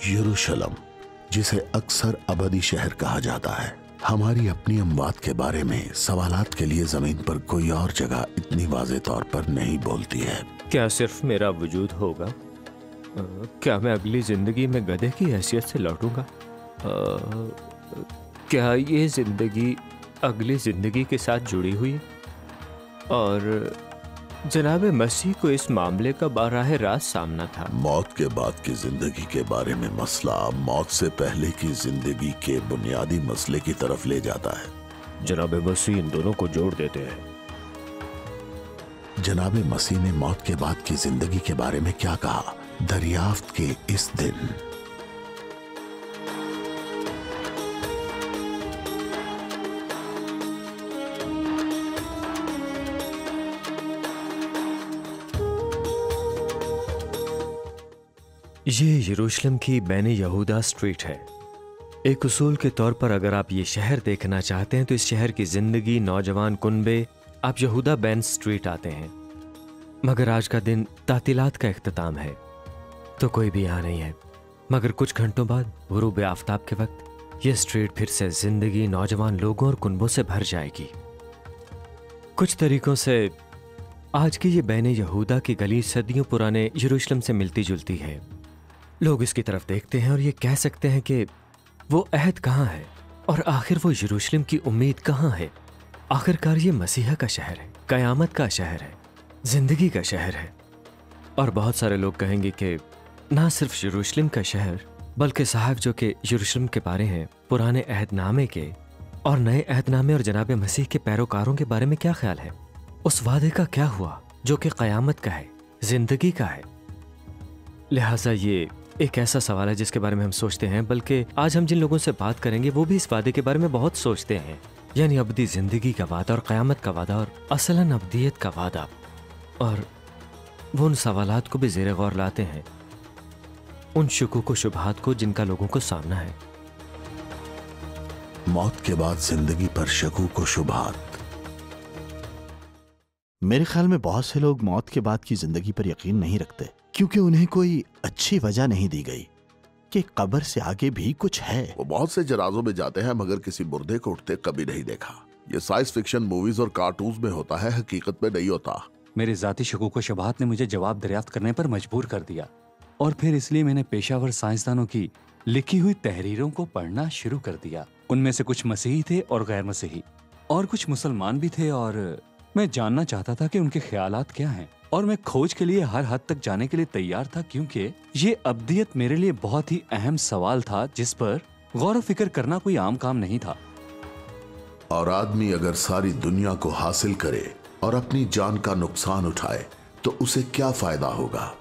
यरूशलम, जिसे अक्सर अबदी शहर कहा जाता है, हमारी अपनी अमवात के बारे में सवालात के लिए जमीन पर कोई और जगह इतनी वाज़े तौर पर नहीं बोलती है। क्या सिर्फ मेरा वजूद होगा? क्या मैं अगली जिंदगी में गधे की हैसियत से लौटूंगा? क्या ये जिंदगी अगली जिंदगी के साथ जुड़ी हुई? और जनाब मसीह को इस मामले का बारह रास्त सामना था। मौत के बाद की जिंदगी के बारे में मसला मौत से पहले की जिंदगी के बुनियादी मसले की तरफ ले जाता है। जनाब मसीह इन दोनों को जोड़ देते हैं। जनाब मसीह ने मौत के बाद की जिंदगी के बारे में क्या कहा? दरियाफ्त के इस दिन ये यरूशलेम की बैन यहूदा स्ट्रीट है। एक उसूल के तौर पर अगर आप ये शहर देखना चाहते हैं तो इस शहर की जिंदगी, नौजवान कुनबे, आप यहूदा बैन स्ट्रीट आते हैं। मगर आज का दिन तातीलात का इख्तिताम है तो कोई भी यहाँ नहीं है। मगर कुछ घंटों बाद गुरूब आफताब के वक्त ये स्ट्रीट फिर से जिंदगी, नौजवान लोगों और कुनबों से भर जाएगी। कुछ तरीकों से आज की ये बैन यहूदा की गली सदियों पुराने यरूशलेम से मिलती जुलती है। लोग इसकी तरफ देखते हैं और ये कह सकते हैं कि वो अहद कहाँ है और आखिर वो यरूशलेम की उम्मीद कहाँ है। आखिरकार ये मसीहा का शहर है, कयामत का शहर है, जिंदगी का शहर है। और बहुत सारे लोग कहेंगे कि ना सिर्फ यरूशलेम का शहर बल्कि साहब जो कि यरूशलेम के बारे हैं, पुराने अहदनामे के और नए अहदनामे और जनाब मसीह के पैरोकारों के बारे में क्या ख्याल है? उस वादे का क्या हुआ जो कि कयामत का है, जिंदगी का है? लिहाजा ये एक ऐसा सवाल है जिसके बारे में हम सोचते हैं, बल्कि आज हम जिन लोगों से बात करेंगे वो भी इस वादे के बारे में बहुत सोचते हैं, यानी अबदी जिंदगी का वादा और क़यामत का वादा और असलन अबदियत का वादा। और वो उन सवालात को भी ज़ेरे गौर लाते हैं, उन शुकूक व शुबहात को जिनका लोगों को सामना है। मौत के बाद जिंदगी पर शकूक व शुबहात। मेरे ख्याल में बहुत से लोग मौत के बाद की जिंदगी पर यकीन नहीं रखते क्योंकि उन्हें कोई अच्छी वजह नहीं दी गई कि कब्र से आगे भी कुछ है। वो बहुत से जनाजों में जाते हैं मगर किसी मुर्दे को उठते कभी नहीं देखा। ये साइंस फिक्शन मूवीज और कार्टून्स में होता है, हकीकत में नहीं होता। मेरे जाती शकूक व शुबहात ने मुझे जवाब दरियाफ्त करने पर मजबूर कर दिया और फिर इसलिए मैंने पेशावर साइंसदानों की लिखी हुई तहरीरों को पढ़ना शुरू कर दिया। उनमें से कुछ मसीही थे और गैर मसीही और कुछ मुसलमान भी थे और मैं जानना चाहता था कि उनके ख्यालात क्या हैं। और मैं खोज के लिए हर हद तक जाने के लिए तैयार था क्योंकि ये अब्दियत मेरे लिए बहुत ही अहम सवाल था जिस पर गौर व फिक्र करना कोई आम काम नहीं था। और आदमी अगर सारी दुनिया को हासिल करे और अपनी जान का नुकसान उठाए तो उसे क्या फायदा होगा?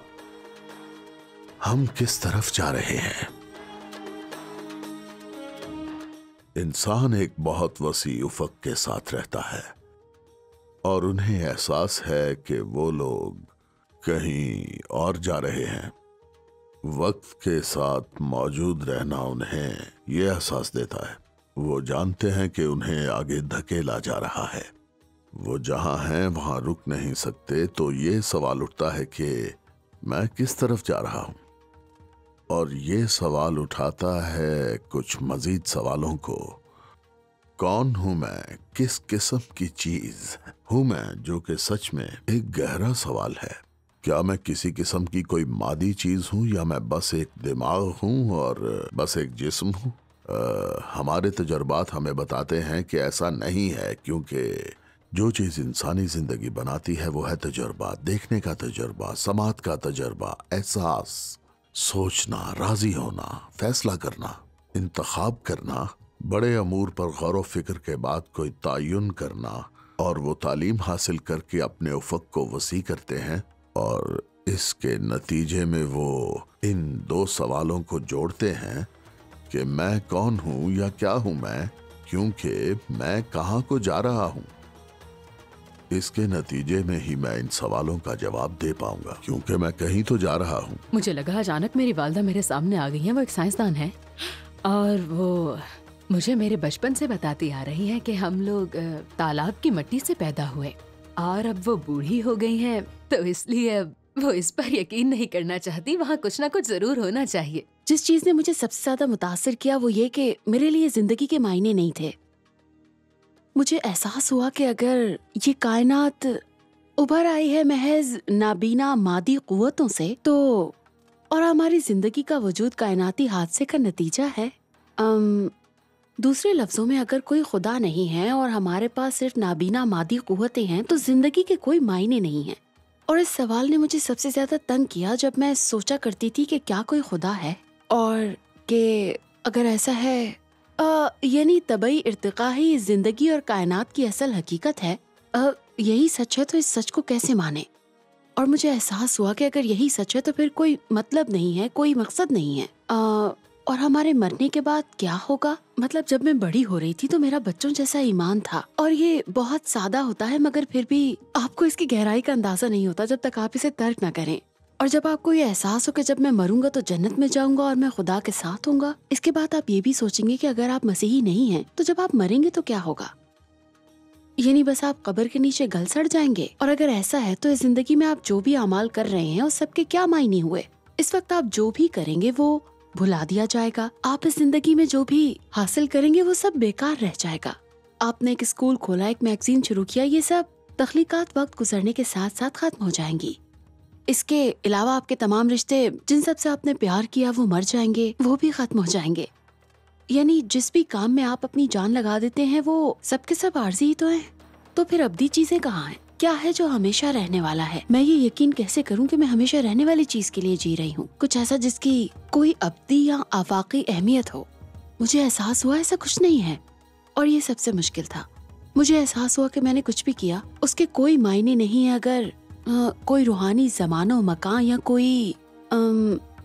हम किस तरफ जा रहे हैं? इंसान एक बहुत वसी उफक के साथ रहता है और उन्हें एहसास है कि वो लोग कहीं और जा रहे हैं। वक्त के साथ मौजूद रहना उन्हें ये एहसास देता है। वो जानते हैं कि उन्हें आगे धकेला जा रहा है। वो जहां हैं वहां रुक नहीं सकते, तो ये सवाल उठता है कि मैं किस तरफ जा रहा हूं? और ये सवाल उठाता है कुछ मजीद सवालों को। कौन हूं मैं? किस किस्म की चीज हूं मैं? जो कि सच में एक गहरा सवाल है। क्या मैं किसी किस्म की कोई मादी चीज हूं या मैं बस एक दिमाग हूं और बस एक जिस्म हूं? हमारे तजुर्बात हमें बताते हैं कि ऐसा नहीं है, क्योंकि जो चीज इंसानी जिंदगी बनाती है वो है तजुर्बा, देखने का तजुर्बा, समात का तजुर्बा, एहसास, सोचना, राजी होना, फैसला करना, इंतखाब करना, बड़े अमूर पर गौर व फिक्र के बाद कोई तायुन करना, और वो तालीम हासिल करके अपने उफक को वसी करते हैं और इसके नतीजे में वो इन दो सवालों को जोड़ते हैं कि मैं कौन हूं या क्या हूं मैं, क्योंकि मैं कहां को जा रहा हूं। इसके नतीजे में ही मैं इन सवालों का जवाब दे पाऊंगा, क्योंकि मैं कहीं तो जा रहा हूं। मुझे लगा अचानक मेरी वालदा मेरे सामने आ गई हैं। वो एक साइंसदान है और वो मुझे मेरे बचपन से बताती आ रही है कि हम लोग तालाब की मिट्टी से पैदा हुए और अब वो बूढ़ी हो गई हैं, तो इसलिए अब वो इस पर यकीन नहीं करना चाहती। वहाँ कुछ ना कुछ जरूर होना चाहिए। جس چیز نے مجھے سب سے زیادہ متاثر کیا وہ یہ کہ میرے لیے زندگی کے معنی نہیں تھے. مجھے احساس ہوا کہ اگر یہ کائنات ابھر آئی ہے محض نابینا مادی قوتوں سے تو اور ہماری زندگی کا وجود کائناتی حادثے کا نتیجہ ہے. دوسرے لفظوں میں اگر کوئی خدا نہیں ہے اور ہمارے پاس صرف نابینا مادی قوتیں ہیں تو زندگی کے کوئی معنی نہیں ہیں. اور اس سوال نے مجھے سب سے زیادہ تنگ کیا جب میں سوچا کرتی تھی کہ کیا کوئی خدا ہے اور کہ اگر ایسا ہے یعنی طبعی ارتقاء ہی زندگی اور کائنات کی اصل حقیقت ہے. یہی سچ ہے تو اس سچ کو کیسے مانے؟ اور مجھے احساس ہوا کہ اگر یہی سچ ہے تو پھر کوئی مطلب نہیں ہے، کوئی مقصد نہیں ہے. اور ہمارے مرنے کے بعد کیا ہوگا؟ مطلب جب میں بڑی ہو رہی تھی تو میرا بچوں جیسا ایمان تھا اور یہ بہت سادہ ہوتا ہے مگر پھر بھی آپ کو اس کی گہرائی کا اندازہ نہیں ہوتا جب تک آپ اسے ترک نہ کریں. اور جب آپ کو یہ احساس ہو کہ جب میں مروں گا تو جنت میں جاؤں گا اور میں خدا کے ساتھ ہوں گا، اس کے بعد آپ یہ بھی سوچیں گے کہ اگر آپ مسیحی نہیں ہیں تو جب آپ مریں گے تو کیا ہوگا؟ یعنی بس آپ قبر کے نیچے گل سڑ جائیں گے. اور اگر ایسا ہے تو اس زندگی میں آپ جو بھی اعمال کر رہے ہیں اس سب کے کیا معنی ہوئے؟ اس وقت آپ جو بھی کریں گے وہ بھلا دیا جائے گا. آپ اس زندگی میں جو بھی حاصل کریں گے وہ سب بیکار رہ جائے گا. آپ نے ایک اسکول کھولا، ایک میگزین شروع کیا، یہ سب تخلیقات وقت گزرنے کے ساتھ ساتھ ختم ہو جائیں گی. اس کے علاوہ آپ کے تمام رشتے جن سب سے آپ نے پیار کیا وہ مر جائیں گے، وہ بھی ختم ہو جائیں گے. یعنی جس بھی کام میں آپ اپنی جان لگا دیتے ہیں وہ سب کے سب عارضی ہی تو ہیں. تو پھر ابدی چیزیں کہاں ہیں؟ کیا ہے جو ہمیشہ رہنے والا ہے؟ میں یہ یقین کیسے کروں کہ میں ہمیشہ رہنے والی چیز کے لیے جی رہی ہوں، کچھ ایسا جس کی کوئی ابدی یا آفاقی اہمیت ہو؟ مجھے احساس ہوا ایسا کچھ نہیں ہے اور یہ سب سے مشکل تھا. مجھے احساس ہوا کہ میں نے کچھ بھی کیا اس کے کوئی معنی نہیں ہے اگر کوئی روحانی زمان و مکان یا کوئی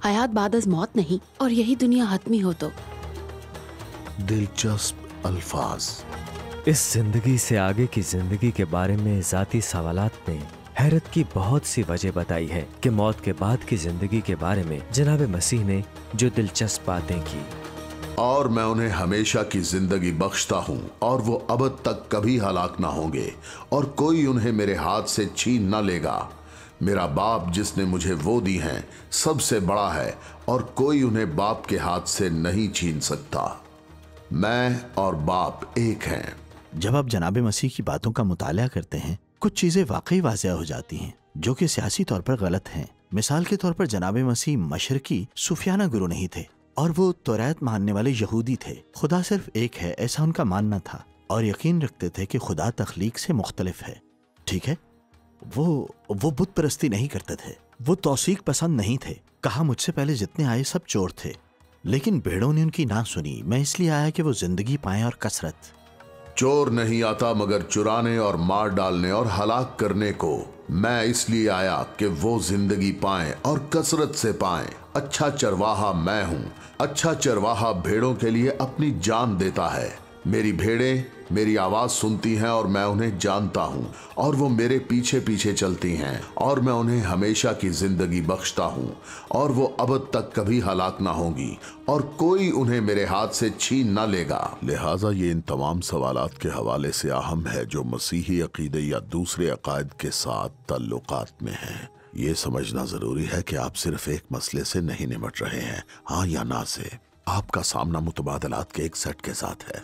حیات بعد از موت نہیں اور یہی دنیا حتمی ہو تو. دلچسپ الفاظ. اس زندگی سے آگے کی زندگی کے بارے میں ذاتی سوالات نے حیرت کی بہت سی وجہ بتائی ہے کہ موت کے بعد کی زندگی کے بارے میں جناب مسیح نے جو دلچسپ باتیں کی. اور میں انہیں ہمیشہ کی زندگی بخشتا ہوں اور وہ ابد تک کبھی ہلاک نہ ہوں گے اور کوئی انہیں میرے ہاتھ سے چھین نہ لے گا. میرا باپ جس نے مجھے وہ دی ہیں سب سے بڑا ہے اور کوئی انہیں باپ کے ہاتھ سے نہیں چھین سکتا. میں اور باپ ایک ہیں. جب آپ جناب مسیح کی باتوں کا مطالعہ کرتے ہیں کچھ چیزیں واقعی واضح ہو جاتی ہیں جو کہ سیاسی طور پر غلط ہیں. مثال کے طور پر جناب مسیح مشرقی صوفیانہ گرو نہیں تھے اور وہ توریت ماننے والے یہودی تھے. خدا صرف ایک ہے ایسا ان کا ماننا تھا اور یقین رکھتے تھے کہ خدا تخلیق سے مختلف ہے. ٹھیک ہے، وہ بت پرستی نہیں کرتے تھے، وہ توثیق پسند نہیں تھے. کہا مجھ سے پہلے جتنے آئے سب چور تھے لیکن بھیڑوں نے ان کی نہ سنی. میں اس لیے آیا کہ وہ زندگی پائیں اور کثرت. چور نہیں آتا مگر چرانے اور مار ڈالنے اور ہلاک کرنے کو. میں اس لیے آیا کہ وہ زندگی پائیں اور کثرت سے پائیں. اچھا چرواہا میں ہوں. اچھا چرواہا بھیڑوں کے لیے اپنی جان دیتا ہے. میری بھیڑیں میری آواز سنتی ہیں اور میں انہیں جانتا ہوں اور وہ میرے پیچھے پیچھے چلتی ہیں اور میں انہیں ہمیشہ کی زندگی بخشتا ہوں اور وہ ابد تک کبھی ہلاک نہ ہوں گی اور کوئی انہیں میرے ہاتھ سے چھین نہ لے گا. لہٰذا یہ ان تمام سوالات کے حوالے سے اہم ہے جو مسیحی عقیدے یا دوسرے عقائد کے ساتھ تعلقات میں ہیں. یہ سمجھنا ضروری ہے کہ آپ صرف ایک مسئلے سے نہیں نمٹ رہے ہیں، ہاں یا نہ سے. آپ کا سامنا متبادلات کے ایک سیٹ کے ساتھ ہے.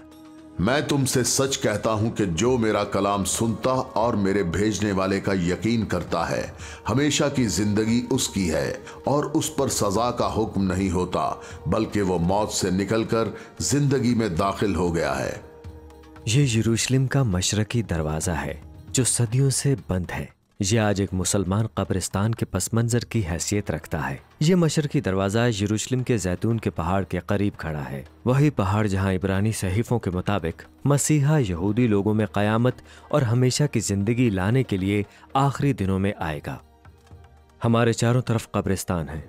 میں تم سے سچ کہتا ہوں کہ جو میرا کلام سنتا اور میرے بھیجنے والے کا یقین کرتا ہے ہمیشہ کی زندگی اس کی ہے اور اس پر سزا کا حکم نہیں ہوتا بلکہ وہ موت سے نکل کر زندگی میں داخل ہو گیا ہے. یہ یروشلم کا مشرقی دروازہ ہے جو صدیوں سے بند ہے. یہ آج ایک مسلمان قبرستان کے پس منظر کی حیثیت رکھتا ہے. یہ مشرقی دروازہ یروشلم کے زیتون کے پہاڑ کے قریب کھڑا ہے، وہی پہاڑ جہاں عبرانی صحیفوں کے مطابق مسیحا یہودی لوگوں میں قیامت اور ہمیشہ کی زندگی لانے کے لیے آخری دنوں میں آئے گا. ہمارے چاروں طرف قبرستان ہیں.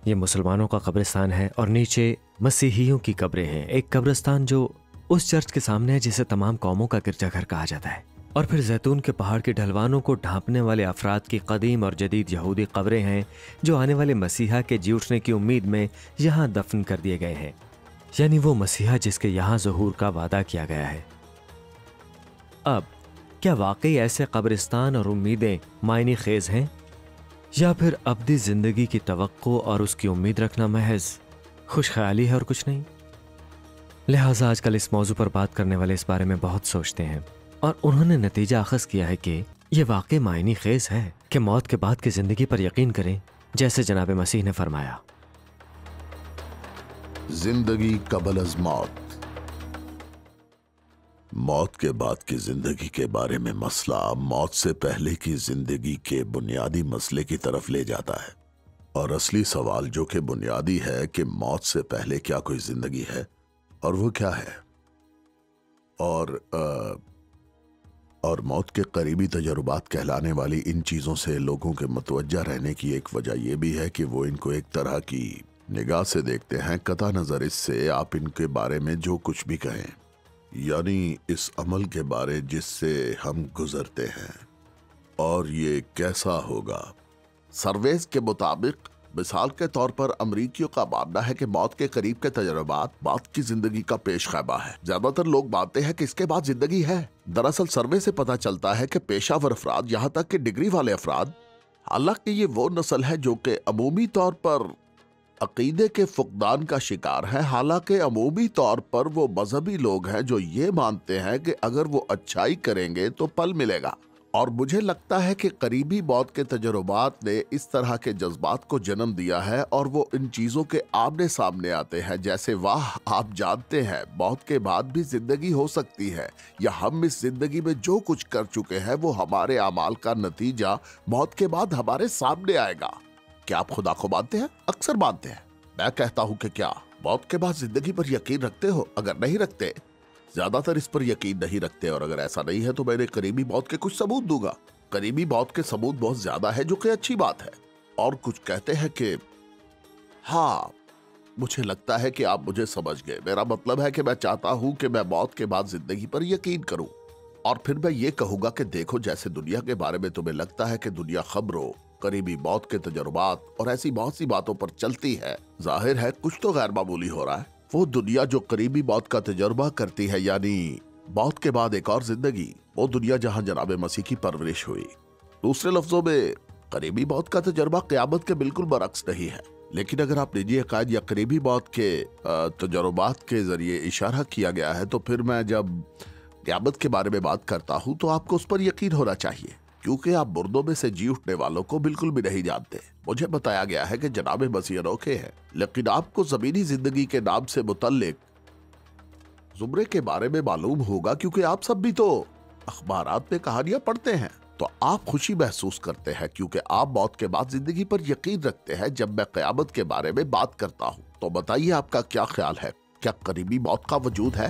یہ مسلمانوں کا قبرستان ہے اور نیچے مسیحیوں کی قبریں ہیں. ایک قبرستان جو اس چرچ کے سامنے ہے جسے تمام قوموں کا گرجا گھر کہا جاتا ہے. اور پھر زیتون کے پہاڑ کے ڈھلوانوں کو ڈھانپنے والے افراد کی قدیم اور جدید یہودی قبریں ہیں جو آنے والے مسیحا کے جی اٹھنے کی امید میں یہاں دفن کر دیے گئے ہیں. یعنی وہ مسیحا جس کے یہاں ظہور کا وعدہ کیا گیا ہے. اب کیا واقعی ایسے قبرستان اور امیدیں معنی خیز ہیں یا پھر ابدی زندگی کی توقع اور اس کی امید رکھنا محض खुश ख्याली है और कुछ नहीं। लिहाजा आजकल इस मौजू पर बात करने वाले इस बारे में बहुत सोचते हैं और उन्होंने नतीजा अखज़ किया है कि यह वाकई मायनी खेज है कि मौत के बाद की जिंदगी पर यकीन करें, जैसे जनाब मसीह ने फरमाया। जिंदगी कबल अज मौत। मौत के बाद की जिंदगी के बारे में मसला मौत से पहले की जिंदगी के बुनियादी मसले की तरफ ले जाता है, और असली सवाल जो कि बुनियादी है कि मौत से पहले क्या कोई जिंदगी है और वो क्या है। और मौत के करीबी तजुर्बात कहलाने वाली इन चीज़ों से लोगों के मुतवज्जा रहने की एक वजह यह भी है कि वो इनको एक तरह की निगाह से देखते हैं, कता नज़र इससे आप इनके बारे में जो कुछ भी कहें, यानी इस अमल के बारे जिससे हम गुजरते हैं और ये कैसा होगा। सर्वेस के मुताबिक मिसाल के तौर पर अमरीकियों का मानना है कि मौत के करीब के तजुर्बात बाद की जिंदगी का पेश ख्याबा है। ज्यादातर लोग मानते हैं कि इसके बाद जिंदगी है। दरअसल सर्वे से पता चलता है कि पेशावर अफराद, यहाँ तक कि डिग्री वाले अफराद, हालांकि ये वो नस्ल है जो कि अमूमी तौर पर अकीदे के फुकदान का शिकार है, हालांकि अमूमी तौर पर वो मजहबी लोग हैं जो ये मानते हैं कि अगर वो अच्छाई करेंगे तो फल मिलेगा। और मुझे लगता है कि करीबी मौत के तजुर्बात ने इस तरह के जज्बात को जन्म दिया है और वो इन चीज़ों के आमने सामने आते हैं, जैसे वाह आप जानते हैं मौत के बाद भी जिंदगी हो सकती है, या हम इस जिंदगी में जो कुछ कर चुके हैं वो हमारे अमाल का नतीजा मौत के बाद हमारे सामने आएगा। क्या आप खुदा को मानते हैं? अक्सर मानते हैं। मैं कहता हूं कि क्या मौत के बाद जिंदगी पर यकीन रखते हो? अगर नहीं रखते, ज्यादातर इस पर यकीन नहीं रखते, और अगर ऐसा नहीं है तो मैंने करीबी मौत के कुछ सबूत दूंगा। करीबी मौत के सबूत बहुत ज्यादा है, जो कि अच्छी बात है। और कुछ कहते हैं कि हाँ, मुझे लगता है कि आप मुझे समझ गए। मेरा मतलब है कि मैं चाहता हूं कि मैं मौत के बाद जिंदगी पर यकीन करूं, और फिर मैं ये कहूंगा कि देखो, जैसे दुनिया के बारे में तुम्हें लगता है कि दुनिया खबरों, करीबी मौत के तजुर्बात और ऐसी बहुत सी बातों पर चलती है, जाहिर है कुछ तो गैर मामूली हो रहा है। वो दुनिया जो करीबी मौत का तजुर्बा करती है, यानी मौत के बाद एक और जिंदगी, वो दुनिया जहां जनाब मसीह की परवरिश हुई। दूसरे लफ्जों में, करीबी मौत का तजुर्बा क़यामत के बिल्कुल बरक्स नहीं है। लेकिन अगर आप निजी अकायद या करीबी मौत के तजुर्बात के जरिए इशारा किया गया है, तो फिर मैं जब क़यामत के बारे में बात करता हूं तो आपको उस पर यकीन होना चाहिए, क्योंकि आप मुर्दों में से जी उठने वालों को बिल्कुल भी नहीं जानते। मुझे बताया गया है कि जनाब मसीह अनोखे हैं, लेकिन आपको ज़मीनी जिंदगी के नाम से मुतल्लिक ज़ुमरे के बारे में मालूम होगा, क्योंकि आप सब भी तो अखबारात में कहानियां पढ़ते हैं। तो आप खुशी महसूस करते हैं क्योंकि आप मौत के बाद जिंदगी पर यकीन रखते हैं। जब मैं क़यामत के बारे में बात करता हूँ तो बताइए आपका क्या ख्याल है? क्या करीबी मौत का वजूद है?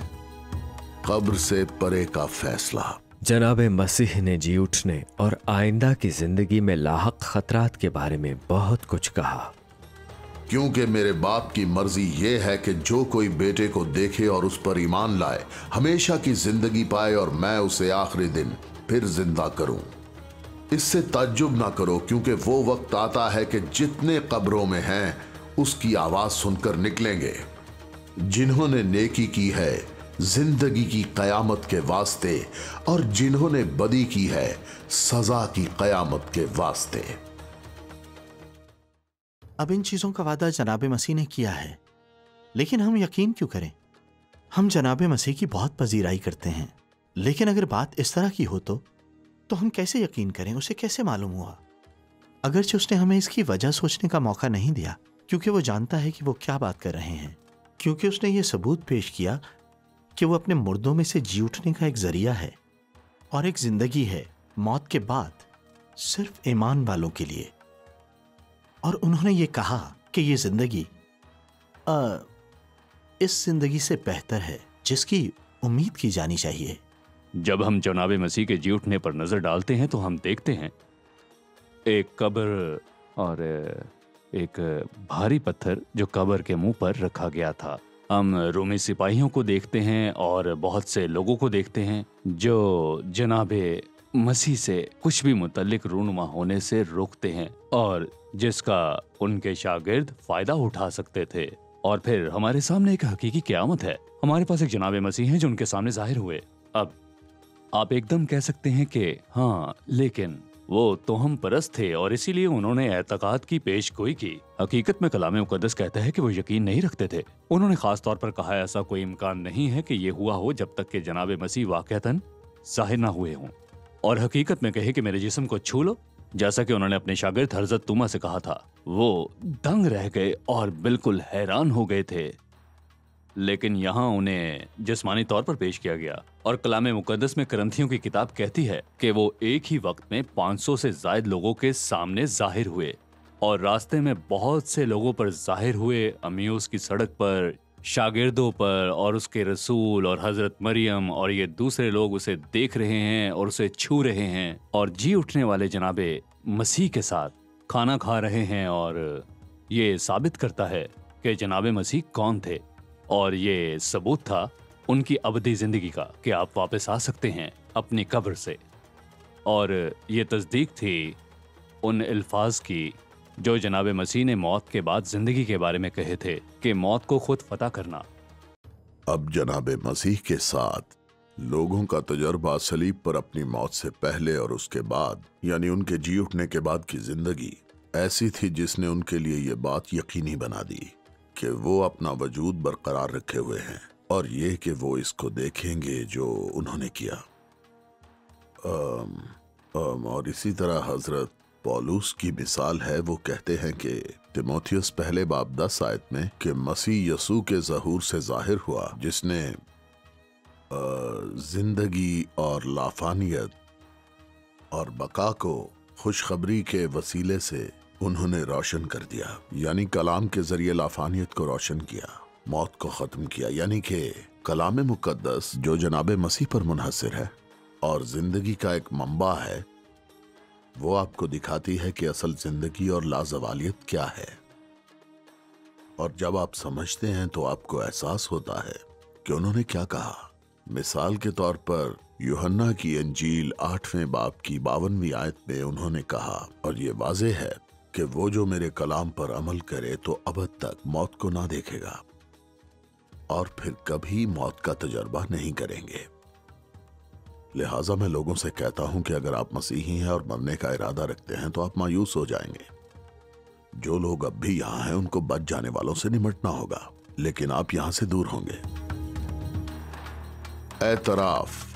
कब्र से परे का फैसला। जनाब मसीह ने जी उठने और आइंदा की जिंदगी में लाहक खतरात के बारे में बहुत कुछ कहा। क्योंकि मेरे बाप की मर्जी ये है कि जो कोई बेटे को देखे और उस पर ईमान लाए हमेशा की जिंदगी पाए, और मैं उसे आखिरी दिन फिर जिंदा करूं। इससे ताज्जुब ना करो, क्योंकि वो वक्त आता है कि जितने कब्रों में हैं उसकी आवाज सुनकर निकलेंगे। जिन्होंने नेकी की है जिंदगी की कयामत के वास्ते, और जिन्होंने बदी की है सजा की कयामत के वास्ते। अब इन चीजों का वादा जनाब मसीह ने किया है, लेकिन हम यकीन क्यों करें? हम जनाब मसीह की बहुत पजीराई करते हैं, लेकिन अगर बात इस तरह की हो तो हम कैसे यकीन करें? उसे कैसे मालूम हुआ? अगरचे उसने हमें इसकी वजह सोचने का मौका नहीं दिया, क्योंकि वो जानता है कि वो क्या बात कर रहे हैं, क्योंकि उसने ये सबूत पेश किया कि वो अपने मुर्दों में से जी उठने का एक जरिया है, और एक जिंदगी है मौत के बाद सिर्फ ईमान वालों के लिए। और उन्होंने ये कहा कि ये जिंदगी इस जिंदगी से बेहतर है जिसकी उम्मीद की जानी चाहिए। जब हम जनाब मसीह के जी उठने पर नजर डालते हैं तो हम देखते हैं एक कब्र और एक भारी पत्थर जो कब्र के मुंह पर रखा गया था। हम रोमी सिपाहियों को देखते हैं और बहुत से लोगों को देखते हैं जो जनाबे मसीह से कुछ भी मुतल्लिक रूनुमा होने से रोकते हैं, और जिसका उनके शागिर्द फायदा उठा सकते थे। और फिर हमारे सामने एक हकीकी क़यामत है। हमारे पास एक जनाबे मसीह हैं जो उनके सामने जाहिर हुए। अब आप एकदम कह सकते हैं कि हाँ, लेकिन वो तोहम परस्त थे और इसीलिए उन्होंने एतकाद की पेशगोई की। हकीकत में कलाम मुकद्दस कहता है कि वो यकीन नहीं रखते थे। उन्होंने खास तौर पर कहा ऐसा कोई इम्कान नहीं है कि ये हुआ हो जब तक कि जनाब मसीह वाक़अतन ज़ाहिर ना हुए हों और हकीकत में कहे कि मेरे जिस्म को छू लो, जैसा कि उन्होंने अपने शागिर्द हज़रत तुमा से कहा था। वो दंग रह गए और बिल्कुल हैरान हो गए थे, लेकिन यहाँ उन्हें जिस्मानी तौर पर पेश किया गया। और कलाम मुकद्दस में करंथियों की किताब कहती है कि वो एक ही वक्त में 500 से ज़ायद लोगों के सामने जाहिर हुए और रास्ते में बहुत से लोगों पर जाहिर हुए। अम्यूस की सड़क पर, शागिर्दों पर और उसके रसूल और हजरत मरियम, और ये दूसरे लोग उसे देख रहे हैं और उसे छू रहे हैं और जी उठने वाले जनाबे मसीह के साथ खाना खा रहे हैं। और ये साबित करता है कि जनाबे मसीह कौन थे, और ये सबूत था उनकी अबदी जिंदगी का कि आप वापस आ सकते हैं अपनी कब्र से। और ये तस्दीक थी उन अल्फाज की जो जनाबे मसीह ने मौत के बाद जिंदगी के बारे में कहे थे कि मौत को खुद फतह करना। अब जनाबे मसीह के साथ लोगों का तजर्बा सलीब पर अपनी मौत से पहले और उसके बाद, यानी उनके जी उठने के बाद की जिंदगी ऐसी थी जिसने उनके लिए ये बात यकीनी बना दी कि वो अपना वजूद बरकरार रखे हुए हैं और ये कि वो इसको देखेंगे जो उन्होंने किया। और इसी तरह हजरत पौलुस की मिसाल है। वो कहते हैं कि तिमोथियस पहले बाब 10 आयत में कि मसीह यसू के ज़हूर से जाहिर हुआ, जिसने जिंदगी और लाफानियत और बका को खुशखबरी के वसीले से उन्होंने रोशन कर दिया, यानी कलाम के जरिए लाफानियत को रोशन किया, मौत को ख़त्म किया। यानी कि कलाम मुकद्दस जो जनाब मसीह पर मुनहसर है और जिंदगी का एक मंबा है, वो आपको दिखाती है कि असल जिंदगी और लाजवालियत क्या है। और जब आप समझते हैं तो आपको एहसास होता है कि उन्होंने क्या कहा। मिसाल के तौर पर यूहन्ना की अंजील 8वें बाब की 52वीं आयत में उन्होंने कहा, और ये वाज़ेह है कि वो जो मेरे कलाम पर अमल करे तो अबद तक मौत को ना देखेगा और फिर कभी मौत का तजर्बा नहीं करेंगे। लिहाजा मैं लोगों से कहता हूं कि अगर आप मसीही हैं और मरने का इरादा रखते हैं तो आप मायूस हो जाएंगे। जो लोग अब भी यहां हैं उनको बच जाने वालों से निमटना होगा, लेकिन आप यहां से दूर होंगे। एतराफ।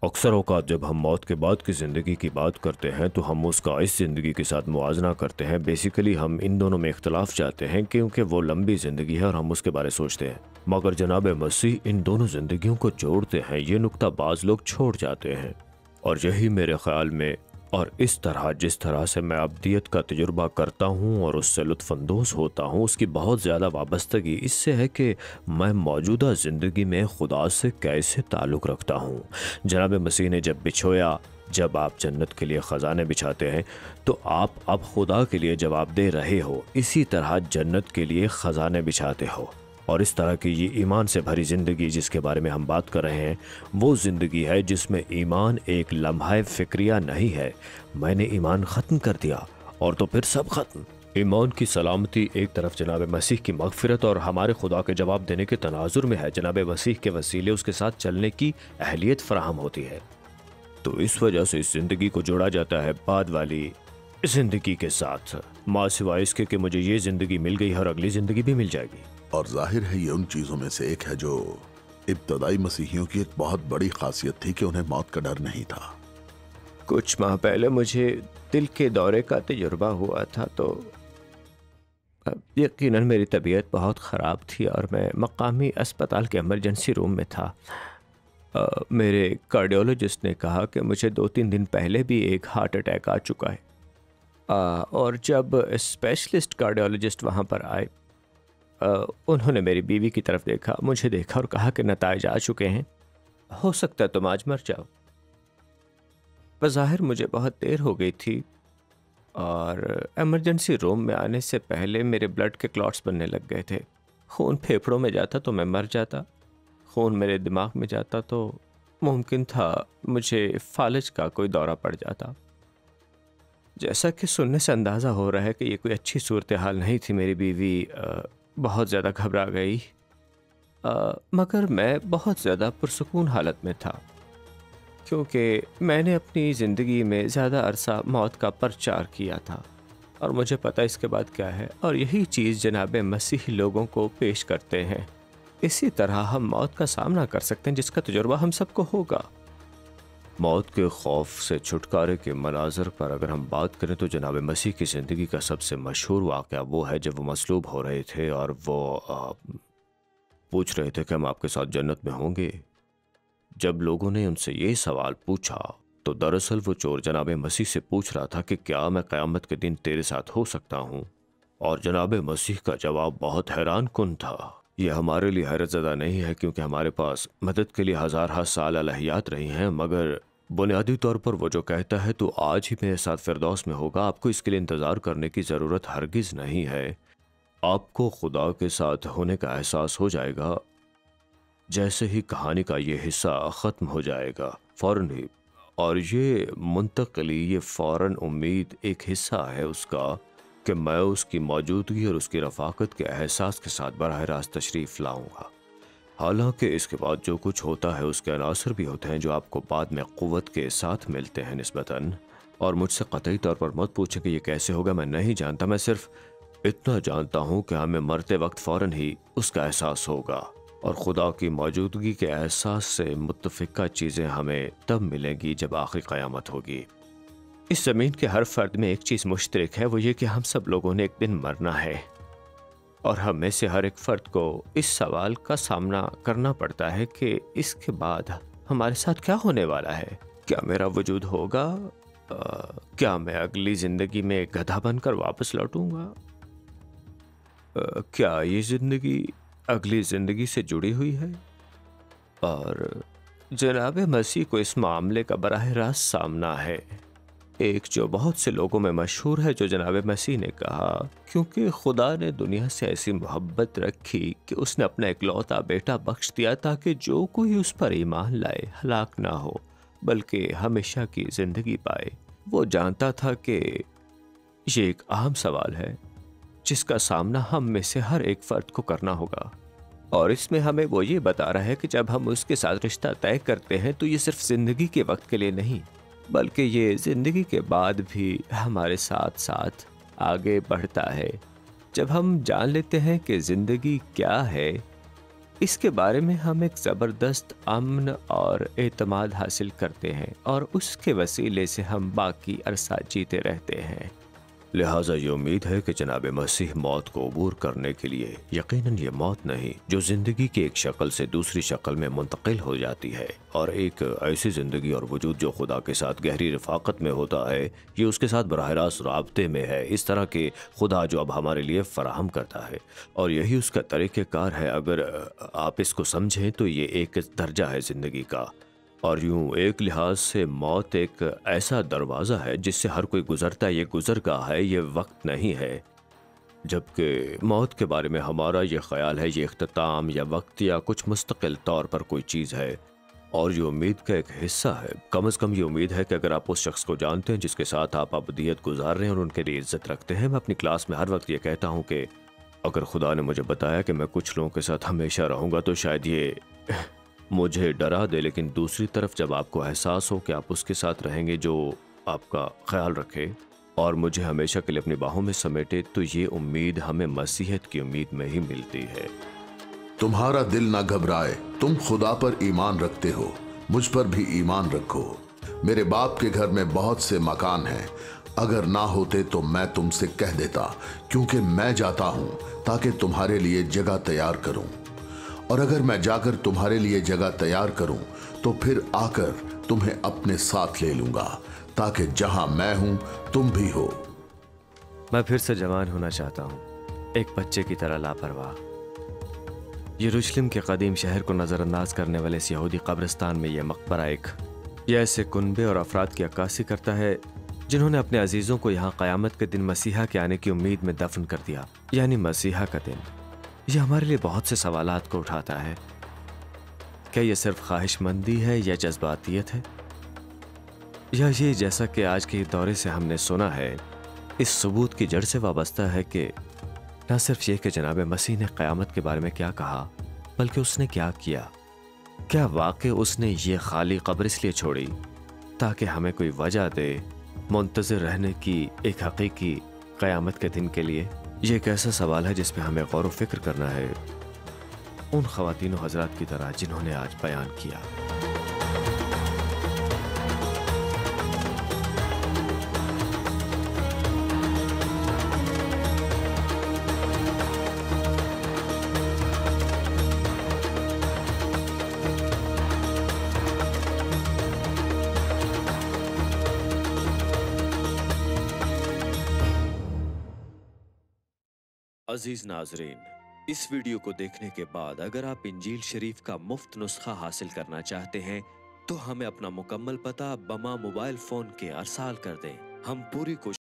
अक्सर औकात जब हम मौत के बाद की ज़िंदगी की बात करते हैं तो हम उसका इस ज़िंदगी के साथ मुआजना करते हैं। बेसिकली हम इन दोनों में इख्तलाफ चाहते हैं क्योंकि वो लंबी ज़िंदगी है और हम उसके बारे सोचते हैं, मगर जनाब मसीह इन दोनों ज़िंदगियों को जोड़ते हैं। ये नुक्ता बाज़ लोग छोड़ जाते हैं और यही मेरे ख्याल में, और इस तरह जिस तरह से मैं अब्दियत का तजुर्बा करता हूँ और उससे लुत्फ़अंदोज़ होता हूँ, उसकी बहुत ज़्यादा वाबस्तगी इससे है कि मैं मौजूदा ज़िंदगी में खुदा से कैसे ताल्लुक़ रखता हूँ। जनाब मसीह ने जब बिछोया, जब आप जन्नत के लिए ख़जाने बिछाते हैं तो आप अब खुदा के लिए जवाब दे रहे हो, इसी तरह जन्नत के लिए ख़जाने बिछाते हो। और इस तरह की ये ईमान से भरी ज़िंदगी जिसके बारे में हम बात कर रहे हैं, वो ज़िंदगी है जिसमें ईमान एक लम्हा फ़िक्रिया नहीं है। मैंने ईमान ख़त्म कर दिया और तो फिर सब ख़त्म। ईमान की सलामती एक तरफ जनाब मसीह की मग़फ़िरत और हमारे खुदा के जवाब देने के तनाजुर में है। जनाब मसीह के वसीले उसके साथ चलने की अहलियत फ़राहम होती है। तो इस वजह से इस ज़िंदगी को जोड़ा जाता है बाद वाली ज़िंदगी के साथ, माँ सिवाय इसके कि मुझे ये ज़िंदगी मिल गई और अगली ज़िंदगी भी मिल जाएगी। और जाहिर है ये उन चीज़ों में से एक है जो इब्तदाई मसीहियों की एक बहुत बड़ी खासियत थी कि उन्हें मौत का डर नहीं था। कुछ माह पहले मुझे दिल के दौरे का तजुर्बा हुआ था, तो यकीनन मेरी तबीयत बहुत ख़राब थी और मैं मकामी अस्पताल के इमरजेंसी रूम में था। मेरे कार्डियोलॉजिस्ट ने कहा कि मुझे 2-3 दिन पहले भी एक हार्ट अटैक आ चुका है। और जब स्पेशलिस्ट कार्डियोलॉजिस्ट वहाँ पर आए, उन्होंने मेरी बीवी की तरफ देखा, मुझे देखा और कहा कि नताइज आ चुके हैं, हो सकता है तुम आज मर जाओ। बज़ाहिर मुझे बहुत देर हो गई थी और इमरजेंसी रूम में आने से पहले मेरे ब्लड के क्लॉट्स बनने लग गए थे। खून फेफड़ों में जाता तो मैं मर जाता, खून मेरे दिमाग में जाता तो मुमकिन था मुझे फालज का कोई दौरा पड़ जाता। जैसा कि सुनने से अंदाज़ा हो रहा है कि ये कोई अच्छी सूरत हाल नहीं थी। मेरी बीवी बहुत ज़्यादा घबरा गई, मगर मैं बहुत ज़्यादा पुरसुकून हालत में था। کیونکہ میں نے اپنی زندگی میں زیادہ عرصہ موت کا پرچار کیا تھا اور مجھے پتہ اس کے بعد کیا ہے، اور یہی چیز جناب مسیح لوگوں کو پیش کرتے ہیں۔ اسی طرح ہم موت کا سامنا کر سکتے ہیں جس کا تجربہ ہم سب کو ہوگا۔ موت کے خوف سے چھٹکارے کے مناظر پر اگر ہم بات کریں تو جناب مسیح کی زندگی کا سب سے مشہور واقعہ وہ ہے جب وہ مصلوب ہو رہے تھے اور وہ پوچھ رہے تھے کہ ہم آپ کے ساتھ جنت میں ہوں گے۔ جب لوگوں نے ان سے یہ سوال پوچھا تو دراصل وہ چور جناب مسیح سے پوچھ رہا تھا کہ کیا میں قیامت کے دن تیرے ساتھ ہو سکتا ہوں، اور جناب مسیح کا جواب بہت حیران کن تھا۔ یہ ہمارے لیے حیرت زدہ نہیں ہے کیونکہ ہمارے پاس مدد کے لیے ہزارہ سال الہیات رہی ہیں، مگر بنیادی طور پر وہ جو کہتا ہے تو آج ہی میرے ساتھ فردوس میں ہوگا، آپ کو اس کے لیے انتظار کرنے کی ضرورت ہرگز نہیں ہے۔ آپ کو خدا کے ساتھ ہونے کا احساس ہو جائے گا جیسے ہی کہانی کا یہ حصہ ختم ہو جائے گا، فوراً ہی، اور یہ منتقلی، یہ فوراً امید ایک حصہ ہے اس کا کہ میں اس کی موجودگی اور اس کی رفاقت کے احساس کے ساتھ براہ راست تشریف لاؤں گا۔ حالانکہ اس کے بعد جو کچھ ہوتا ہے اس کے عناصر بھی ہوتے ہیں جو آپ کو بعد میں قوت کے ساتھ ملتے ہیں نسبتاً، اور مجھ سے قطعی طور پر مت پوچھیں کہ یہ کیسے ہوگا، میں نہیں جانتا، میں صرف اتنا جانتا ہوں کہ ہمیں مرتے وقت فوراً ہی اس کا احساس ہوگا، اور خدا کی موجودگی کے احساس سے متفقہ چیزیں ہمیں تب ملیں گی جب آخری قیامت ہوگی۔ اس زمین کے ہر فرد میں ایک چیز مشترک ہے، وہ یہ کہ ہم سب لوگوں نے ایک دن مرنا ہے، اور ہم میں سے ہر ایک فرد کو اس سوال کا سامنا کرنا پڑتا ہے کہ اس کے بعد ہمارے ساتھ کیا ہونے والا ہے۔ کیا میرا وجود ہوگا؟ کیا میں اگلی زندگی میں ایک گدھا بن کر واپس لوٹوں گا؟ کیا یہ زندگی اگلی زندگی سے جڑی ہوئی ہے؟ اور جناب مسیح کو اس معاملے کا براہ راست سامنا ہے، ایک جو بہت سے لوگوں میں مشہور ہے، جو جناب مسیح نے کہا کیونکہ خدا نے دنیا سے ایسی محبت رکھی کہ اس نے اپنا اکلوتا بیٹا بخش دیا تاکہ جو کوئی اس پر ایمان لائے ہلاک نہ ہو بلکہ ہمیشہ کی زندگی پائے۔ وہ جانتا تھا کہ یہ ایک اہم سوال ہے جس کا سامنا ہم میں سے ہر ایک فرد کو کرنا ہوگا، اور اس میں ہمیں وہ یہ بتا رہا ہے کہ جب ہم اس کے ساتھ رشتہ طے کرتے ہیں تو یہ صرف زندگی کے وقت کے لیے نہیں بلکہ یہ زندگی کے بعد بھی ہمارے ساتھ ساتھ آگے بڑھتا ہے۔ جب ہم جان لیتے ہیں کہ زندگی کیا ہے، اس کے بارے میں ہم ایک زبردست امن اور اعتماد حاصل کرتے ہیں، اور اس کے وسیلے سے ہم باقی عرصہ جیتے رہتے ہیں۔ لہٰذا یہ امید ہے کہ جناب مسیح موت کو عبور کرنے کے لیے، یقیناً یہ موت نہیں جو زندگی کی ایک شکل سے دوسری شکل میں منتقل ہو جاتی ہے، اور ایک ایسی زندگی اور وجود جو خدا کے ساتھ گہری رفاقت میں ہوتا ہے، یہ اس کے ساتھ براہ راست رابطے میں ہے، اس طرح کہ خدا جو اب ہمارے لیے فراہم کرتا ہے، اور یہی اس کا طریقہ کار ہے۔ اگر آپ اس کو سمجھیں تو یہ ایک درجہ ہے زندگی کا، اور یوں ایک لحاظ سے موت ایک ایسا دروازہ ہے جس سے ہر کوئی گزرتا ہے، یہ گزرگاہ ہے، یہ وقت نہیں ہے، جبکہ موت کے بارے میں ہمارا یہ خیال ہے یہ اختتام یا وقت یا کچھ مستقل طور پر کوئی چیز ہے، اور یہ امید کا ایک حصہ ہے۔ کم از کم یہ امید ہے کہ اگر آپ اس شخص کو جانتے ہیں جس کے ساتھ آپ ابدیت گزار رہے ہیں اور ان کے لیے عزت رکھتے ہیں۔ میں اپنی کلاس میں ہر وقت یہ کہتا ہوں کہ اگر خدا نے مجھے بتایا کہ میں کچھ لوگوں کے ساتھ ہمیشہ رہوں گا تو شاید یہ مجھے ڈرا دے، لیکن دوسری طرف جب آپ کو احساس ہو کہ آپ اس کے ساتھ رہیں گے جو آپ کا خیال رکھے اور مجھے ہمیشہ کے لیے اپنی باہوں میں سمیٹے، تو یہ امید ہمیں مسیحیت کی امید میں ہی ملتی ہے۔ تمہارا دل نہ گھبرائے، تم خدا پر ایمان رکھتے ہو، مجھ پر بھی ایمان رکھو۔ میرے باپ کے گھر میں بہت سے مکان ہیں، اگر نہ ہوتے تو میں تم سے کہہ دیتا، کیونکہ میں جاتا ہوں تاکہ تمہارے لیے جگہ تیار کروں، اور اگر میں جا کر تمہارے لیے جگہ تیار کروں تو پھر آ کر تمہیں اپنے ساتھ لے لوں گا، تاکہ جہاں میں ہوں تم بھی ہو۔ میں پھر سے جوان ہونا چاہتا ہوں، ایک بچے کی طرح لاپرواہ۔ یروشلم کے قدیم شہر کو نظر انداز کرنے والے اس یہودی قبرستان میں یہ مقبرہ ایک یہ ایسے کنبے اور افراد کی عکاسی کرتا ہے جنہوں نے اپنے عزیزوں کو یہاں قیامت کے دن مسیحا کے آنے کی امید میں دفن کر دیا، یعنی مسیحا کا دن۔ یہ ہمارے لیے بہت سے سوالات کو اٹھاتا ہے۔ کیا یہ صرف خواہش مندی ہے یا جذباتیت ہے، یا یہ جیسا کہ آج کے دورے سے ہم نے سنا ہے اس ثبوت کی جڑ سے وابستہ ہے کہ نہ صرف یہ کہ جناب مسیح نے قیامت کے بارے میں کیا کہا بلکہ اس نے کیا کیا۔ کیا واقع اس نے یہ خالی قبر اس لیے چھوڑی تاکہ ہمیں کوئی وجہ دے منتظر رہنے کی ایک حقیقی قیامت کے دن کے لیے؟ یہ ایک ایسا سوال ہے جس پہ ہمیں غور و فکر کرنا ہے، ان خواتین و حضرات کی طرح جنہوں نے آج بیان کیا۔ عزیز ناظرین، اس ویڈیو کو دیکھنے کے بعد اگر آپ انجیل شریف کا مفت نسخہ حاصل کرنا چاہتے ہیں تو ہمیں اپنا مکمل پتہ بما موبائل فون کے ارسال کر دیں۔ ہم پوری کوشش